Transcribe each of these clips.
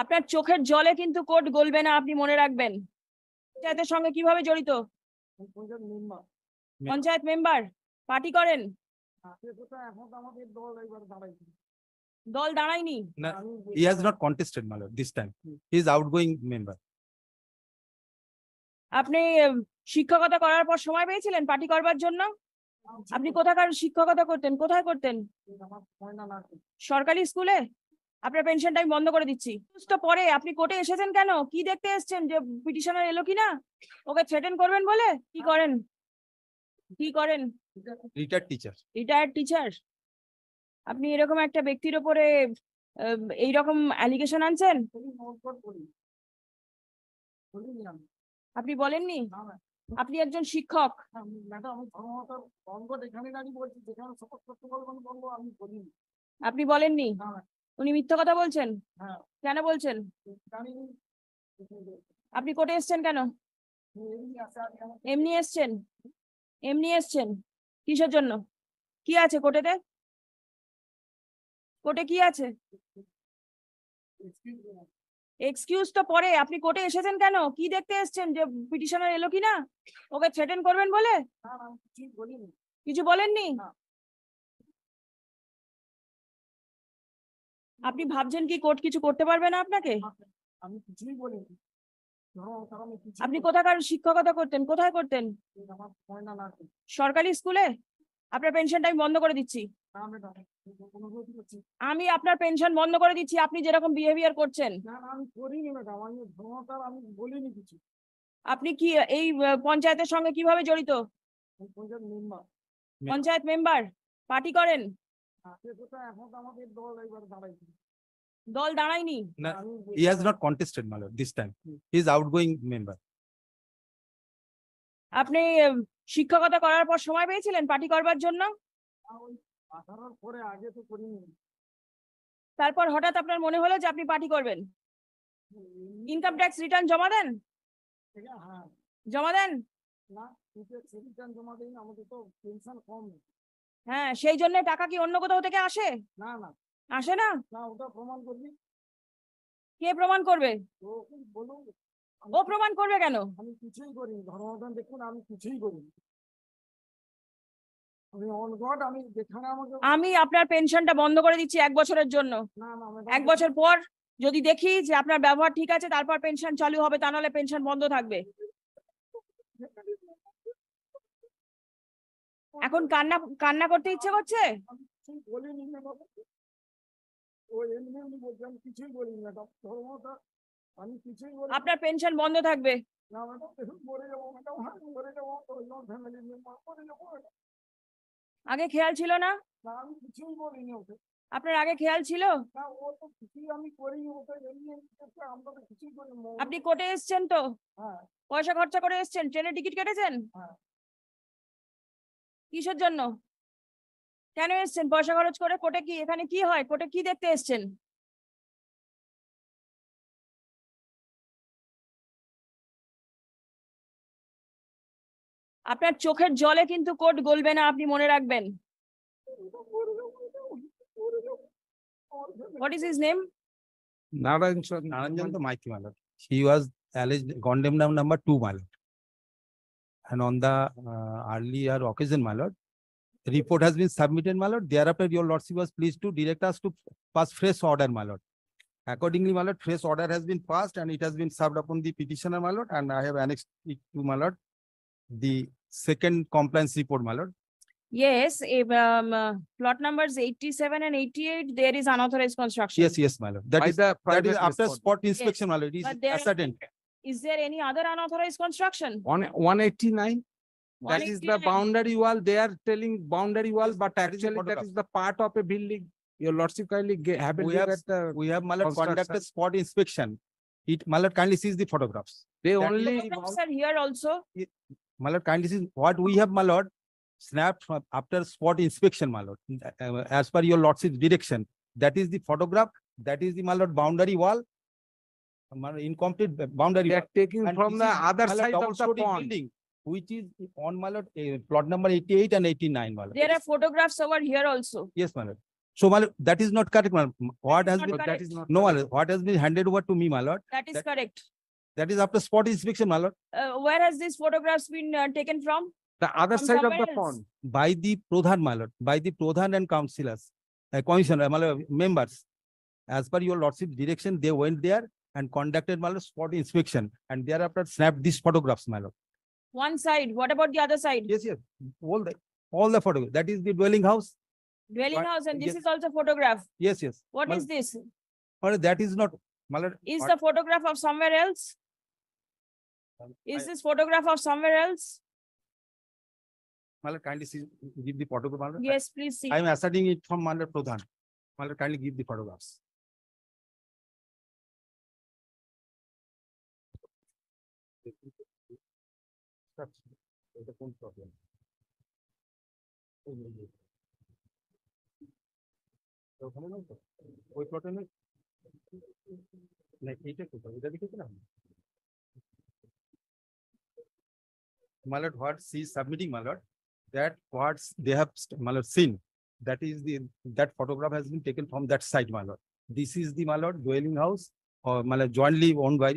আপনার চোখের জলে কিন্তু কোর্ট গলবে না, আপনি মনে রাখবেন। পঞ্চায়েতের সঙ্গে কিভাবে জড়িত? পঞ্চায়েত মেম্বার, পার্টি করেন? দল দাঁড়ায়নি। No, he has not contested, my lord, this time. He is outgoing member. আপনি শিক্ষকতা করার পর সময় পেয়েছিলেন পার্টি করবার জন্য? আপনি কোথাকার শিক্ষকতা করতেন, কোথায় করতেন? সরকারি স্কুলে। আপনার পেনশনটা আমি বন্ধ করে দিচ্ছি। তো পরে আপনি কোর্টে এসেছেন কেন? কি দেখতে এসেছেন যে পিটিশনার এলো কিনা? ওকে থ্রেটেন করবেন বলে? কি করেন? কি করেন? Retired teacher. Retired teacher. আপনি এরকম একটা ব্যক্তির উপরে এইরকম অ্যালিগেশন আনছেন? আপনি বলেননি? আপনি একজন শিক্ষক। আপনি বলেননি? উনি মিথ্যা কথা বলছেন? কেন বলছেন? আপনি কোর্টে এসছেন কেন? এমনি এসছেন? এমনি এসছেন? কিসের জন্য? কি আছে কোর্টেতে? কোর্টে কি আছে? এক্সকিউজ তো পরে, আপনি কোর্টে এসেছেন কেন? কি দেখতে এসেছেন যে পিটিশনার এলো কিনা? ওকে থ্রেটেন করবেন বলে? কিছু বলেননি? আপনি ভাবছেন কি কোর্ট কিছু করতে পারবে না আপনাকে? আমি কিছুই বলিনি। আপনি কোথাকার শিক্ষকতা করতেন, কোথায় করতেন? সরকারি স্কুলে। আপনার পেনশনটা আমি বন্ধ করে দিচ্ছি। আমি আপনার পেনশন বন্ধ করে দিচ্ছি, আপনি যেরকম বিহেভিয়ার করছেন। আমি করিনি ম্যাডাম, আমি ধর্মতার আমি বলিনি কিছু। আপনি কি এই পঞ্চায়েতের সঙ্গে কিভাবে জড়িত? পঞ্চায়েত মেম্বার, পার্টি করেন? দল দাঁড়ায়নি। No, he has not contested, my lord, this time. He is outgoing member. আপনি শিক্ষকতা করার পর সময় পেয়েছিলেন পার্টি করবার জন্য? আগে তো করিনি। তারপর হঠাৎ আপনার মনে হলো যে আপনি পার্টি করবেন। ইনকাম ট্যাক্স রিটার্ন জমা দেন? জমা দেন? না, রিটার্ন জমা দেন, আমাদের তো পেনশন কম। হ্যাঁ, সেই জন্য টাকা কি অন্য কোথাও থেকে আসে? না না, আসে না। না, ওটা প্রমাণ করবি। কে প্রমাণ করবে? বলুন। ও প্রমাণ করবে কেন? আমি কিছুই করিনি, ধর্মদান দেখুন, আমি কিছুই করিনি। আমি অন গড, আমি যেখানে আমাকে আমি আপনার পেনশনটা বন্ধ করে দিচ্ছি 1 বছরের জন্য। না না 1 বছর পর যদি দেখি যে আপনার ব্যবহার ঠিক আছে, তারপর পেনশন চালু হবে, তা নাহলে পেনশন বন্ধ থাকবে। এখন কান্না করতে ইচ্ছে করছে? আমি কিছুই বলিনি ম্যাডাম, ও এমনি এমনি বলছে, আমি কিছুই বলিনি ম্যাডাম। ধর্মটা আমি কিছুই বলি। আপনার পেনশন বন্ধ থাকবে। না ম্যাডাম, দেখুন মরে যাবো ম্যাডাম, মরে যাবো, ফ্যামিলি মেম্বার মরে যাবো। আগে খেয়াল ছিল না? না, আমি কিছুই বলিনি ওকে। আপনার আগে খেয়াল ছিল? না, ও তো কিছুই আমি করিনি, ওকে এমনি এমনি করছে, আমরা তো কিছুই করিনি। আপনি কোর্টে এসেছেন তো? হ্যাঁ পয়সা খরচা করে এসেছেন, ট্রেনের টিকিট কেটেছেন? হ্যাঁ। কিসের জন্য? কেন এসেছেন পয়সা খরচ করে? কোর্টে কি, এখানে কি হয়? কোর্টে কি দেখতে এসেছেন? আপনার চোখের জলে কিন্তু কোর্ট গলবে না, আপনি মনে রাখবেন। What is his name? Naranjan Maiki, my lord. He was alleged condemned number 2, my lord. And on the earlier occasion, my lord, the report has been submitted, my lord. Thereafter, your lordship was pleased to direct us to pass fresh order, my lord. Accordingly, my lord, fresh order has been passed and it has been served upon the petitioner, my lord. And I have annexed it to, my lord, the second compliance report, my lord. Yes, if, plot numbers 87 and 88, there is unauthorized construction. Yes, my lord. That is after spot inspection, my lord. It is But there- ascertained. Is there any other unauthorized construction? On 189, that is the 189. boundary wall. They are telling boundary wall, but That is the actually that photograph. is the part of a building. Your lordship kindly have a We look have, at the, we have, my lord, construction. conducted spot inspection. It, my lord, kindly sees the photographs. they that only, Photographs are here also. My lord, kindly see what we have, my lord, snapped from after spot inspection, my lord. As per your lordship's direction, that is the photograph. That is the, my lord, boundary wall. My lord, incomplete boundary they wall. are taking And from this the is, other my lord, side of the double-story pond. building, which is on, my lord, plot number 88 and 89, my lord. There are photographs over here also. Yes, my lord. So my lord, that is not correct, my lord. What has not been, But that is not. no, my correct. lord, what has been handed over to me, my lord, That is That- correct. that is after spot inspection, my lord, Where has these photographs been taken from? The other From side of somewhere the else. pond. by the Pradhan, my lord, by the Pradhan and councillors, commissioner, my lord, members. As per your lordship direction, they went there and conducted, my lord, spot inspection, and thereafter snapped these photographs, my lord. One side. What about the other side? Yes, yes, all the photographs. That is the dwelling house. Dwelling What- house, and this yes. is also photograph. Yes, yes. What My is this? my lord, that is not, my lord. Is what- the photograph of somewhere else? Is this photograph of somewhere else? My lord, kindly see, give the photograph, my lord. Yes, please see. I am asserting it from my lord Pradhan. My lord, kindly give the photographs. এটা কোন problem? ওখানে নয় তো? ওই plot-এ নয়? না, এইটা কোথায়? এটা দেখেছিলাম? My lord, what she is submitting, my lord, that what they have, my lord, seen, that is that photograph has been taken from that site, my lord. This is the, my lord, dwelling house, or my lord, jointly owned by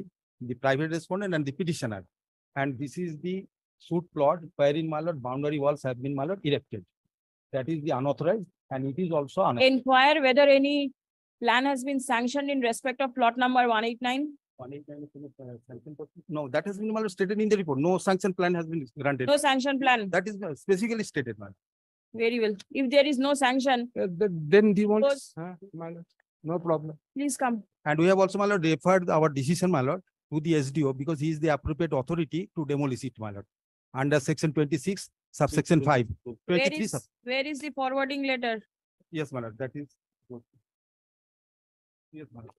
the private respondent and the petitioner. And this is the suit plot wherein, my lord, boundary walls have been, my lord, erected. That is the unauthorized, and it is also unauthorized. Inquire whether any plan has been sanctioned in respect of plot number 189. No, that has been, my lord, stated in the report. No sanction plan has been granted. No sanction plan. That is specifically stated, my lord. Very well. If there is no sanction, Then he wants, Suppose- my lord, no problem. please come. And we have also, my lord, referred our decision, my lord, to the SDO because he is the appropriate authority to demolish it, my lord. Under section 26, subsection 5, Where 23, is, where is the forwarding letter? yes, my lord, that is. Yes, my lord.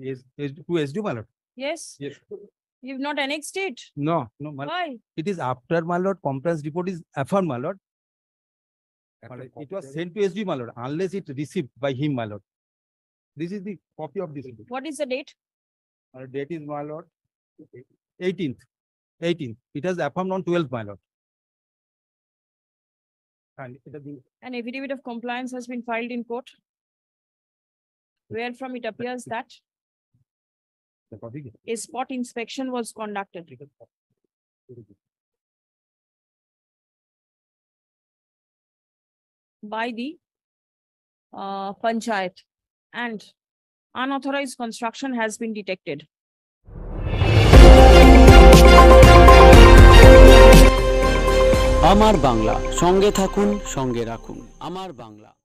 Yes, to SDO, my lord. Yes, Yes. you've not annexed it. No, No, my lord, Why? it is after, my lord, compliance report is affirmed, my lord. My lord, it was sent to SDO, my lord, unless it received by him, my lord. This is the copy of this. What is the date? Date is, my lord, 18th. It has affirmed on 12th, my lord. And it has been, An affidavit of compliance has been filed in court, wherefrom it appears that the copy. a spot inspection was conducted. By the panchayat, and unauthorized construction has been detected. আমার বাংলা, সঙ্গে থাকুন, সঙ্গে রাখুন। আমার বাংলা।